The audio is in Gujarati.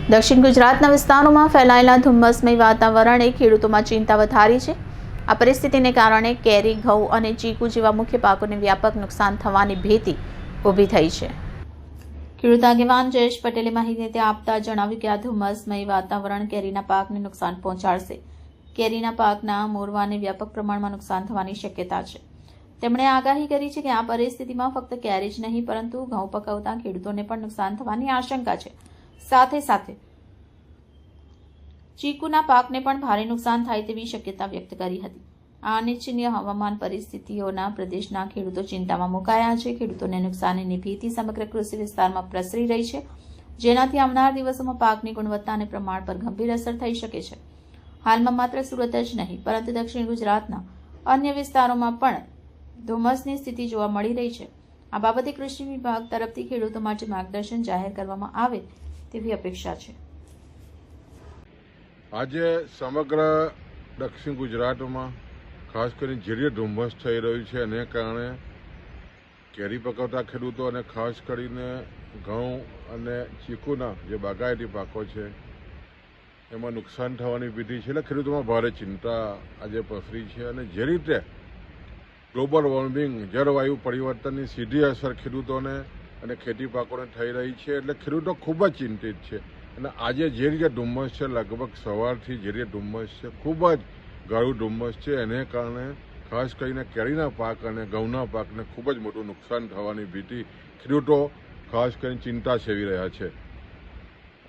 દક્ષિણ ગુજરાતના વિસ્તારોમાં ફેલાયેલા ધુમ્મસમય વાતાવરણે ખેડૂતોમાં ચિંતા વધારી છે। આ પરિસ્થિતિને કારણે કેરી, ઘઉં અને ચીકુ જેવા મુખ્ય પાકોને વ્યાપક નુકસાન થવાની ભીતિ ઊભી થઈ છે। ખેડૂત આગેવાન જયેશ પટેલે માહિતી આપતા જણાવ્યું કે આ ધુમ્મસમય વાતાવરણ કેરીના પાકને નુકસાન પહોંચાડશે। કેરીના પાકના મોરવાને વ્યાપક પ્રમાણમાં નુકસાન થવાની શક્યતા છે। તેમણે આગાહી કરી છે કે આ પરિસ્થિતિમાં ફક્ત કેરી જ નહીં પરંતુ ઘઉં પકવતા ખેડૂતોને પણ નુકસાન થવાની આશંકા છે। સાથે સાથે ચીકુના પાકને પણ ભારે નુકસાન થાય તેવી શક્યતા વ્યક્ત કરી હતી। આ અનિચ્છનીય હવામાન પરિસ્થિતિઓના પ્રદેશના ખેડૂતો ચિંતામાં મુકાયા છે। ખેડૂતોને નુકસાનની ભીતિ સમગ્ર કૃષિ વિસ્તારમાં પ્રસરી રહી છે, જેનાથી આવનાર દિવસોમાં પાકની ગુણવત્તા અને પ્રમાણ પર ગંભીર અસર થઈ શકે છે। હાલમાં માત્ર સુરત જ નહીં પરંતુ દક્ષિણ ગુજરાતના અન્ય વિસ્તારોમાં પણ ધુમ્મસની સ્થિતિ જોવા મળી રહી છે। આ બાબતે કૃષિ વિભાગ તરફથી ખેડૂતો માટે માર્ગદર્શન જાહેર કરવામાં આવે તેવી અપેક્ષા છે। આજે સમગ્ર દક્ષિણ ગુજરાતમાં ખાસ કરીને ઝેરી ધુમ્મસ થઈ રહ્યું છે, એને કારણે કેરી પકવતા ખેડૂતો અને ખાસ કરીને ઘઉં અને ચીકુના જે બાગાયતી પાકો છે એમાં નુકસાન થવાની ભીતિ છે। એટલે ખેડૂતોમાં ભારે ચિંતા આજે પ્રસરી છે અને જે રીતે ગ્લોબલ વોર્મિંગ, જળવાયુ પરિવર્તનની સીધી અસર ખેડૂતોને અને ખેતી પાકોને થઈ રહી છે, એટલે ખેડૂતો ખૂબ જ ચિંતિત છે। અને આજે જે રીતે ધુમ્મસ છે, લગભગ સવારથી જે રીતે ધુમ્મસ છે, ખૂબ જ ગાઢું ધુમ્મસ છે, એને કારણે ખાસ કરીને કેરીના પાક અને ઘઉંના પાકને ખૂબ જ મોટું નુકસાન થવાની ભીતિ ખેડૂતો ખાસ કરીને ચિંતા સેવી રહ્યા છે।